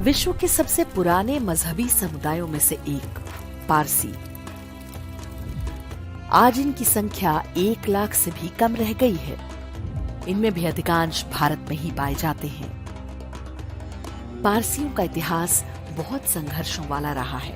विश्व के सबसे पुराने मजहबी समुदायों में से एक पारसी। आज इनकी संख्या 1 लाख से भी कम रह गई है। इनमें भी अधिकांश भारत में ही पाए जाते हैं। पारसियों का इतिहास बहुत संघर्षों वाला रहा है।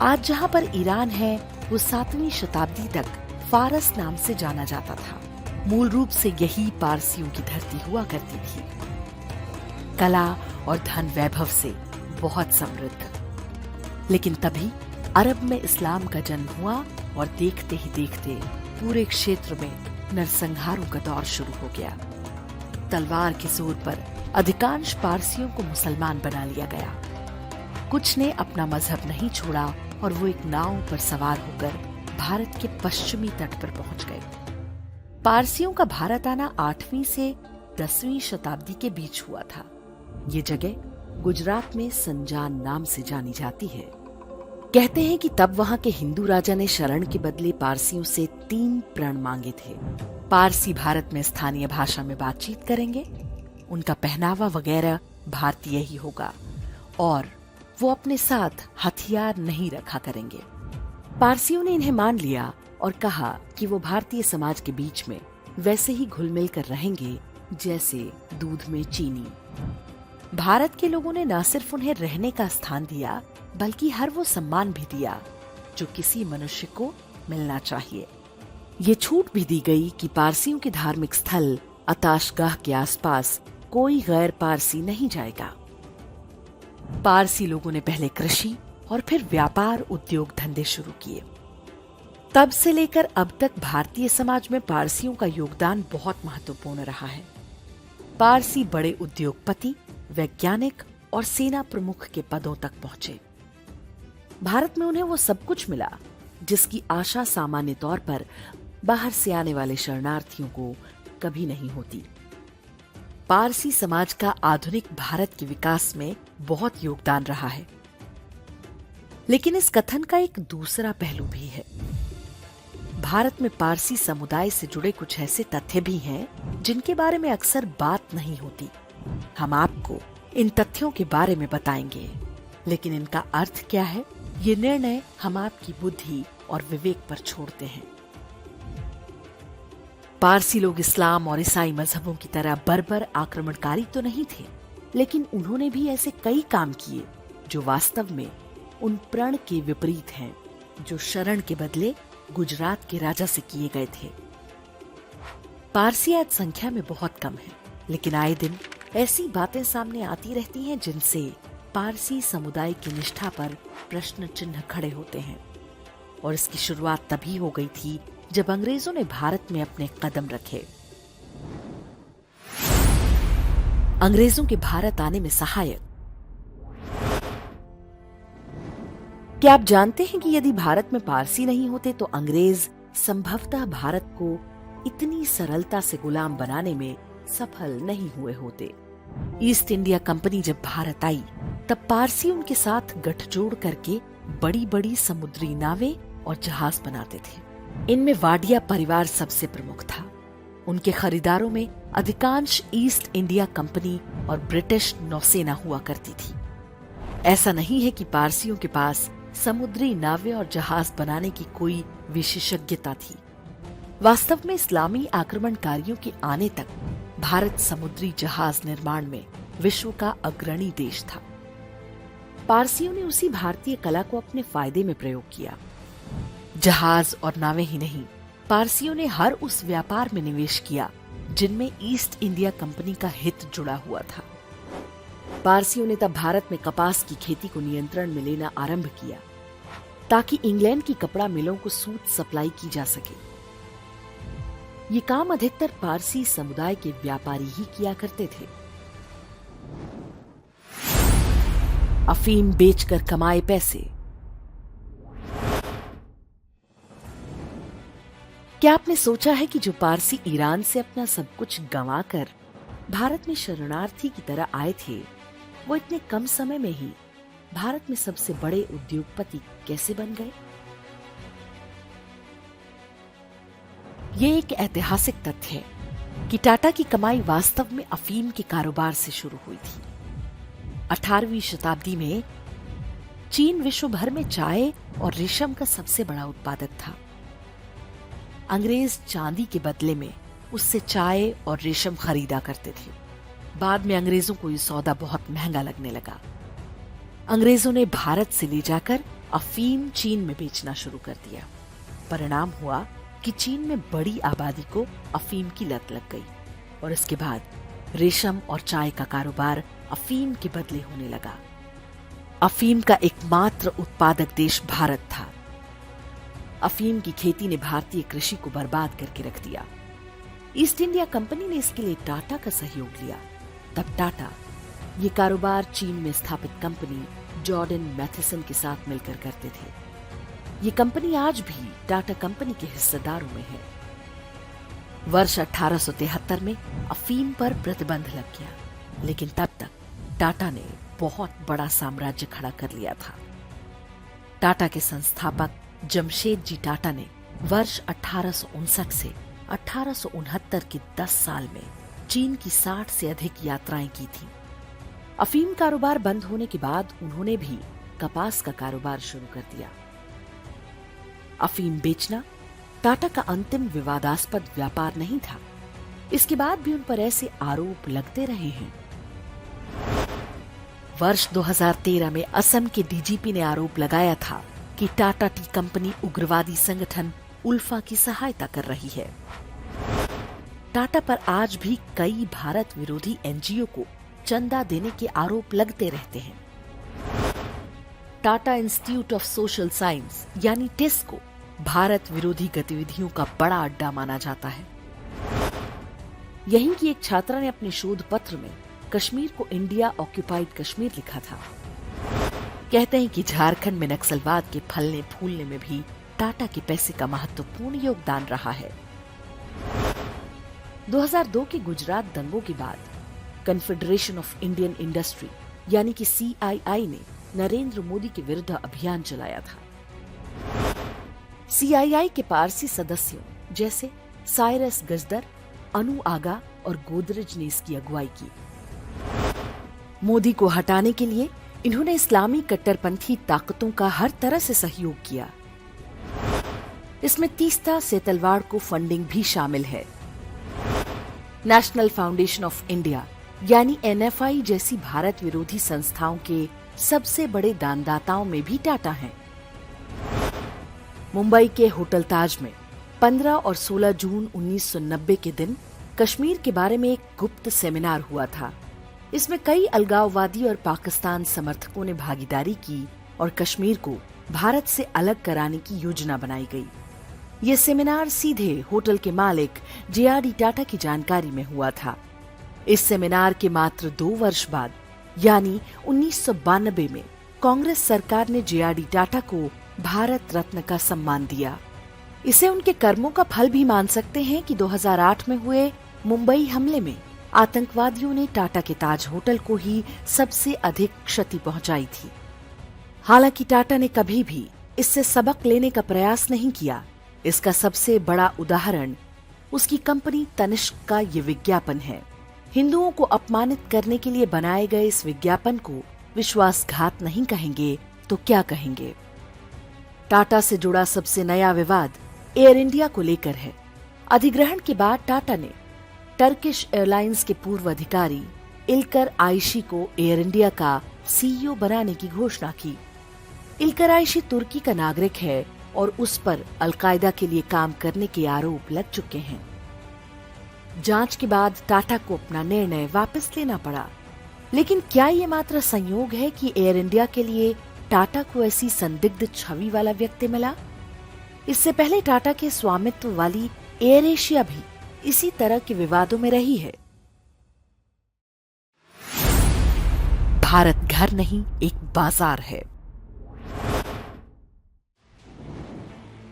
आज जहां पर ईरान है, वो 7वीं शताब्दी तक फारस नाम से जाना जाता था। मूल रूप से यही पारसियों की धरती हुआ करती थी, कला और धन वैभव से बहुत समृद्ध। लेकिन तभी अरब में इस्लाम का जन्म हुआ और देखते ही देखते पूरे क्षेत्र में नरसंहारों का दौर शुरू हो गया। तलवार के जोर पर अधिकांश पारसियों को मुसलमान बना लिया गया। कुछ ने अपना मजहब नहीं छोड़ा और वो एक नाव पर सवार होकर भारत के पश्चिमी तट पर पहुंच गए। पारसियों का भारत आना 8वीं से 10वीं शताब्दी के बीच हुआ था। ये जगह गुजरात में संजान नाम से जानी जाती है। कहते हैं कि तब वहां के हिंदू राजा ने शरण के बदले पारसियों से 3 प्रण मांगे थे। पारसी भारत में स्थानीय भाषा में बातचीत करेंगे, उनका पहनावा वगैरह भारतीय ही होगा और वो अपने साथ हथियार नहीं रखा करेंगे। पारसियों ने इन्हें मान लिया और कहा कि वो भारतीय समाज के बीच में वैसे ही घुल मिल कर रहेंगे जैसे दूध में चीनी। भारत के लोगों ने न सिर्फ उन्हें रहने का स्थान दिया, बल्कि हर वो सम्मान भी दिया जो किसी मनुष्य को मिलना चाहिए। ये छूट भी दी गई कि पारसियों के धार्मिक स्थल अताशगाह के आसपास कोई गैर पारसी नहीं जाएगा। पारसी लोगों ने पहले कृषि और फिर व्यापार उद्योग धंधे शुरू किए। तब से लेकर अब तक भारतीय समाज में पारसियों का योगदान बहुत महत्वपूर्ण रहा है। पारसी बड़े उद्योगपति, वैज्ञानिक और सेना प्रमुख के पदों तक पहुंचे। भारत में उन्हें वो सब कुछ मिला जिसकी आशा सामान्य तौर पर बाहर से आने वाले शरणार्थियों को कभी नहीं होती। पारसी समाज का आधुनिक भारत के विकास में बहुत योगदान रहा है। लेकिन इस कथन का एक दूसरा पहलू भी है। भारत में पारसी समुदाय से जुड़े कुछ ऐसे तथ्य भी हैं जिनके बारे में अक्सर बात नहीं होती। हम आपको इन तथ्यों के बारे में बताएंगे, लेकिन इनका अर्थ क्या है, ये निर्णय हम आपकी बुद्धि और विवेक पर छोड़ते हैं। पारसी लोग इस्लाम और ईसाई मजहबों की तरह बर्बर आक्रमणकारी तो नहीं थे, लेकिन उन्होंने भी ऐसे कई काम किए जो वास्तव में उन प्रण के विपरीत हैं, जो शरण के बदले गुजरात के राजा से किए गए थे। पारसी आज संख्या में बहुत कम है, लेकिन आए दिन ऐसी बातें सामने आती रहती हैं जिनसे पारसी समुदाय की निष्ठा पर प्रश्न चिन्ह खड़े होते हैं। और इसकी शुरुआत तभी हो गई थी जब अंग्रेजों ने भारत में अपने कदम रखे। अंग्रेजों के भारत आने में सहायक। क्या आप जानते हैं कि यदि भारत में पारसी नहीं होते तो अंग्रेज संभवतः भारत को इतनी सरलता से गुलाम बनाने में सफल नहीं हुए होते। ईस्ट इंडिया कंपनी जब भारत आई तब पारसी उनके साथ गठजोड़ करके बड़ी बड़ी समुद्री नावें और जहाज बनाते थे। इनमें वाडिया परिवार सबसे प्रमुख था। उनके खरीदारों में अधिकांश ईस्ट इंडिया कंपनी और ब्रिटिश नौसेना हुआ करती थी। ऐसा नहीं है कि पारसियों के पास समुद्री नावें और जहाज बनाने की कोई विशेषज्ञता थी। वास्तव में इस्लामी आक्रमणकारियों के आने तक भारत समुद्री जहाज निर्माण में विश्व का अग्रणी देश था। पारसियों ने उसी भारतीय कला को अपने फायदे में प्रयोग किया। जहाज और नावें ही नहीं, पारसियों ने हर उस व्यापार में निवेश किया जिनमें ईस्ट इंडिया कंपनी का हित जुड़ा हुआ था। पारसियों ने तब भारत में कपास की खेती को नियंत्रण में लेना आरंभ किया ताकि इंग्लैंड की कपड़ा मिलों को सूत सप्लाई की जा सके। ये काम अधिकतर पारसी समुदाय के व्यापारी ही किया करते थे। अफीम बेचकर कमाए पैसे। क्या आपने सोचा है कि जो पारसी ईरान से अपना सब कुछ गंवाकर भारत में शरणार्थी की तरह आए थे, वो इतने कम समय में ही भारत में सबसे बड़े उद्योगपति कैसे बन गए? ये एक ऐतिहासिक तथ्य है कि टाटा की कमाई वास्तव में अफीम के कारोबार से शुरू हुई थी। 18वीं शताब्दी में चीन विश्व भर में चाय और रेशम का सबसे बड़ा उत्पादक था। अंग्रेज चांदी के बदले में उससे चाय और रेशम खरीदा करते थे। बाद में अंग्रेजों को यह सौदा बहुत महंगा लगने लगा। अंग्रेजों ने भारत से ले जाकर अफीम चीन में बेचना शुरू कर दिया। परिणाम हुआ कि चीन में बड़ी आबादी को अफीम की लत लग गई और इसके बाद रेशम और चाय का कारोबार अफीम के बदले होने लगा। अफीम का एकमात्र उत्पादक देश भारत था। अफीम की खेती ने भारतीय कृषि को बर्बाद करके रख दिया। ईस्ट इंडिया कंपनी ने इसके लिए टाटा का सहयोग लिया। तब टाटा ये कारोबार चीन में स्थापित कंपनी जॉर्डन मैथेसन के साथ मिलकर करते थे। ये कंपनी आज भी टाटा कंपनी के हिस्सेदारों में है। वर्ष 1873 में अफीम पर प्रतिबंध लग गया, लेकिन तब तक टाटा ने बहुत बड़ा साम्राज्य खड़ा कर लिया था। टाटा के संस्थापक जमशेद जी टाटा ने वर्ष 1859 से 1869 के 10 साल में चीन की 60 से अधिक यात्राएं की थी। अफीम कारोबार बंद होने के बाद उन्होंने भी कपास का कारोबार शुरू कर दिया। अफीम बेचना टाटा का अंतिम विवादास्पद व्यापार नहीं था। इसके बाद भी उन पर ऐसे आरोप लगते रहे हैं। वर्ष 2013 में असम के डीजीपी ने आरोप लगाया था कि टाटा टी कंपनी उग्रवादी संगठन उल्फा की सहायता कर रही है। टाटा पर आज भी कई भारत विरोधी एनजीओ को चंदा देने के आरोप लगते रहते हैं। Tata institute of social science यानी टिस को भारत विरोधी गतिविधियों का बड़ा अड्डा माना जाता है। यहीं की एक छात्रा ने अपने शोध पत्र में कश्मीर को इंडिया ऑक्यूपाइड कश्मीर लिखा था। कहते हैं कि झारखंड में नक्सलवाद के फलने फूलने में भी टाटा के पैसे का महत्वपूर्ण योगदान रहा है। 2002 के गुजरात दंगों के बाद कन्फेडरेशन ऑफ इंडियन इंडस्ट्री यानी कि CII ने नरेंद्र मोदी के विरुद्ध अभियान चलाया था। CII के पारसी सदस्यों जैसे साइरस गजदर, अनु आगा और गोदरेज ने इसकी अगुवाई की। मोदी को हटाने के लिए इन्होंने इस्लामी कट्टरपंथी ताकतों का हर तरह से सहयोग किया। इसमें तीस्ता सेतलवाड़ को फंडिंग भी शामिल है। नेशनल फाउंडेशन ऑफ इंडिया यानी NFI जैसी भारत विरोधी संस्थाओं के सबसे बड़े दानदाताओं में भी टाटा हैं। मुंबई के होटल ताज में 15 और 16 जून 1990 के दिन कश्मीर के बारे में एक गुप्त सेमिनार हुआ था। इसमें कई अलगाववादी और पाकिस्तान समर्थकों ने भागीदारी की और कश्मीर को भारत से अलग कराने की योजना बनाई गई। ये सेमिनार सीधे होटल के मालिक JRD टाटा की जानकारी में हुआ था। इस सेमिनार के मात्र 2 वर्ष बाद यानी 1992 में कांग्रेस सरकार ने JRD टाटा को भारत रत्न का सम्मान दिया। इसे उनके कर्मों का फल भी मान सकते हैं कि 2008 में हुए मुंबई हमले में आतंकवादियों ने टाटा के ताज होटल को ही सबसे अधिक क्षति पहुंचाई थी। हालांकि टाटा ने कभी भी इससे सबक लेने का प्रयास नहीं किया। इसका सबसे बड़ा उदाहरण उसकी कंपनी तनिष्क का ये विज्ञापन है। हिंदुओं को अपमानित करने के लिए बनाए गए इस विज्ञापन को विश्वासघात नहीं कहेंगे तो क्या कहेंगे। टाटा से जुड़ा सबसे नया विवाद एयर इंडिया को लेकर है। अधिग्रहण के बाद टाटा ने टर्किश एयरलाइंस के पूर्व अधिकारी इल्कर आयशी को एयर इंडिया का CEO बनाने की घोषणा की। इल्कर आयशी तुर्की का नागरिक है और उस पर अलकायदा के लिए काम करने के आरोप लग चुके हैं। जांच के बाद टाटा को अपना निर्णय वापस लेना पड़ा। लेकिन क्या ये मात्र संयोग है कि एयर इंडिया के लिए टाटा को ऐसी संदिग्ध छवि वाला व्यक्ति मिला? इससे पहले टाटा के स्वामित्व वाली एयर एशिया भी इसी तरह के विवादों में रही है। भारत घर नहीं, एक बाजार है।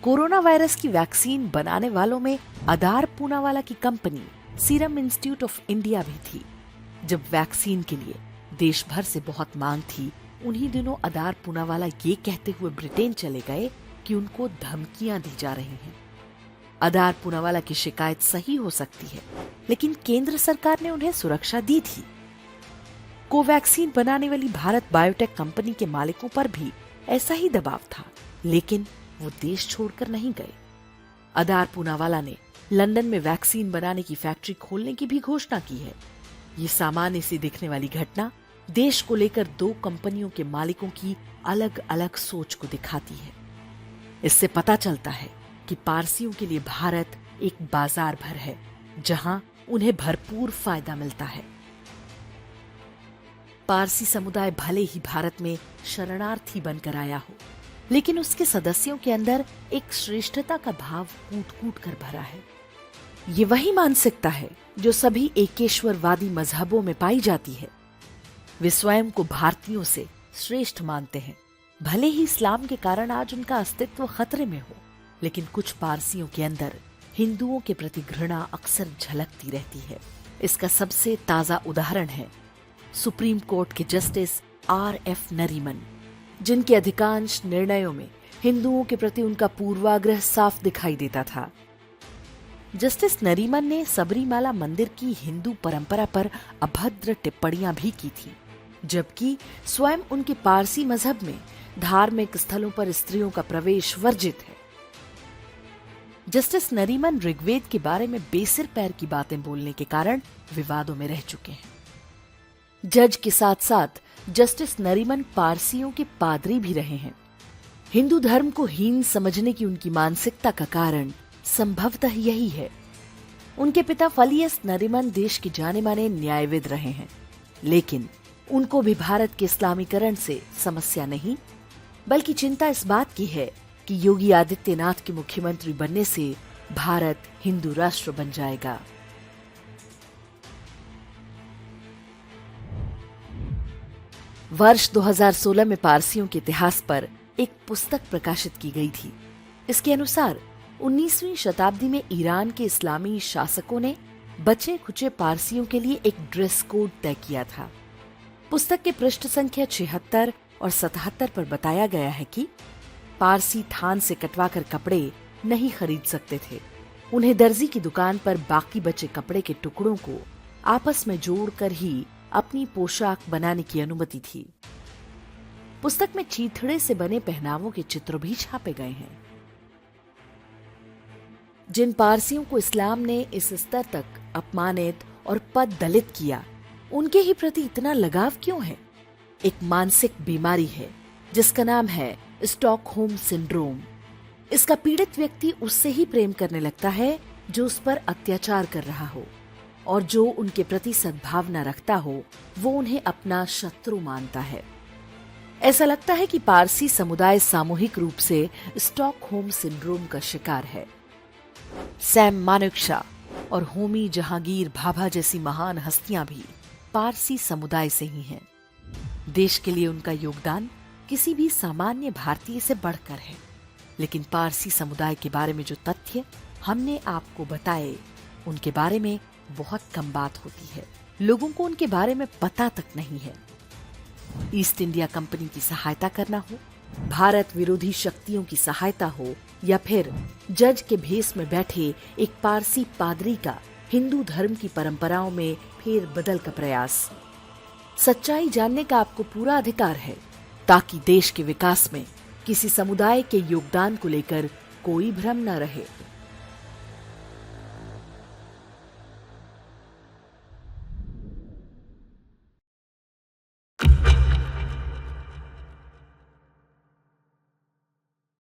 कोरोना वायरस की वैक्सीन बनाने वालों में अदार पूनावाला की company serum institute of India भी थी। जब वैक्सीन के लिए देश भर से बहुत मांग थी, उन्हीं दिनों अदार पूनावाला ये कहते हुए ब्रिटेन चले गए कि उनको धमकियां दी जा रही हैं। अदार पूनावाला की शिकायत सही हो सकती है, लेकिन केंद्र सरकार ने उन्हें सुरक्षा दी थी। कोवैक्सीन बनाने वाली भारत बायोटेक कंपनी के मालिकों पर भी ऐसा ही दबाव था, लेकिन वो देश छोड़कर नहीं गए। अदार पूनावाला ने लंदन में वैक्सीन बनाने की फैक्ट्री खोलने की भी घोषणा की है। ये सामान्य सी दिखने वाली घटना देश को लेकर दो कंपनियों के मालिकों की अलग अलग सोच को दिखाती है। इससे पता चलता है कि पारसियों के लिए भारत एक बाजार भर है, जहां उन्हें भरपूर फायदा मिलता है। पारसी समुदाय भले ही भारत में शरणार्थी बनकर आया हो, लेकिन उसके सदस्यों के अंदर एक श्रेष्ठता का भाव कूट-कूट कर भरा है। ये वही मानसिकता है जो सभी एकेश्वरवादी मजहबों में पाई जाती है। वे स्वयं को भारतीयों से श्रेष्ठ मानते हैं। भले ही इस्लाम के कारण आज उनका अस्तित्व खतरे में हो, लेकिन कुछ पारसियों के अंदर हिंदुओं के प्रति घृणा अक्सर झलकती रहती है। इसका सबसे ताजा उदाहरण है सुप्रीम कोर्ट के जस्टिस R.F. नरीमन, जिनके अधिकांश निर्णयों में हिंदुओं के प्रति उनका पूर्वाग्रह साफ दिखाई देता था। जस्टिस नरीमन ने सबरीमाला मंदिर की हिंदू परंपरा पर अभद्र टिप्पणियां भी की थी, जबकि स्वयं उनके पारसी मजहब में धार्मिक स्थलों पर स्त्रियों का प्रवेश वर्जित है। जस्टिस नरीमन ऋग्वेद के बारे में बेसिर पैर की बातें बोलने के कारण विवादों में रह चुके हैं। जज के साथ साथ जस्टिस नरीमन पारसियों के पादरी भी रहे हैं। हिंदू धर्म को हीन समझने की उनकी मानसिकता का कारण संभवतः यही है। उनके पिता फलियस नरीमन देश के जाने माने न्यायविद रहे हैं, लेकिन उनको भी भारत के इस्लामीकरण से समस्या नहीं, बल्कि चिंता इस बात की है कि योगी आदित्यनाथ के मुख्यमंत्री बनने से भारत हिंदू राष्ट्र बन जाएगा। वर्ष 2016 में पारसियों के इतिहास पर एक पुस्तक प्रकाशित की गई थी। इसके अनुसार 19वीं शताब्दी में ईरान के इस्लामी शासकों ने बचे खुचे पारसियों के लिए एक ड्रेस कोड तय किया था। पुस्तक के पृष्ठ संख्या 76 और 77 पर बताया गया है कि पारसी थान से कटवाकर कपड़े नहीं खरीद सकते थे। उन्हें दर्जी की दुकान पर बाकी बचे कपड़े के टुकड़ों को आपस में जोड़कर ही अपनी पोशाक बनाने की अनुमति थी। पुस्तक में चीथड़े से बने पहनावों के चित्र भी छापे गए हैं। जिन पारसियों को इस्लाम ने इस स्तर तक अपमानित और पद दलित किया, उनके ही प्रति इतना लगाव क्यों है? एक मानसिक बीमारी है जिसका नाम है स्टॉकहोम सिंड्रोम। इसका पीड़ित व्यक्ति उससे ही प्रेम करने लगता है जो उस पर अत्याचार कर रहा हो, और जो उनके प्रति सद्भावना रखता हो वो उन्हें अपना शत्रु मानता है। ऐसा लगता है कि पारसी समुदाय सामूहिक रूप से स्टॉकहोम सिंड्रोम का शिकार है। सैम मानेकशॉ और होमी जहांगीर भाभा जैसी महान हस्तियां भी पारसी समुदाय से ही हैं। देश के लिए उनका योगदान किसी भी सामान्य भारतीय से बढ़कर है, लेकिन पारसी समुदाय के बारे में जो तथ्य हमने आपको बताए, उनके बारे में बहुत कम बात होती है। लोगों को उनके बारे में पता तक नहीं है। ईस्ट इंडिया कंपनी की सहायता करना हो, भारत विरोधी शक्तियों की सहायता हो, या फिर जज के भेष में बैठे एक पारसी पादरी का हिंदू धर्म की परंपराओं में फेर बदल का प्रयास, सच्चाई जानने का आपको पूरा अधिकार है, ताकि देश के विकास में किसी समुदाय के योगदान को लेकर कोई भ्रम न रहे।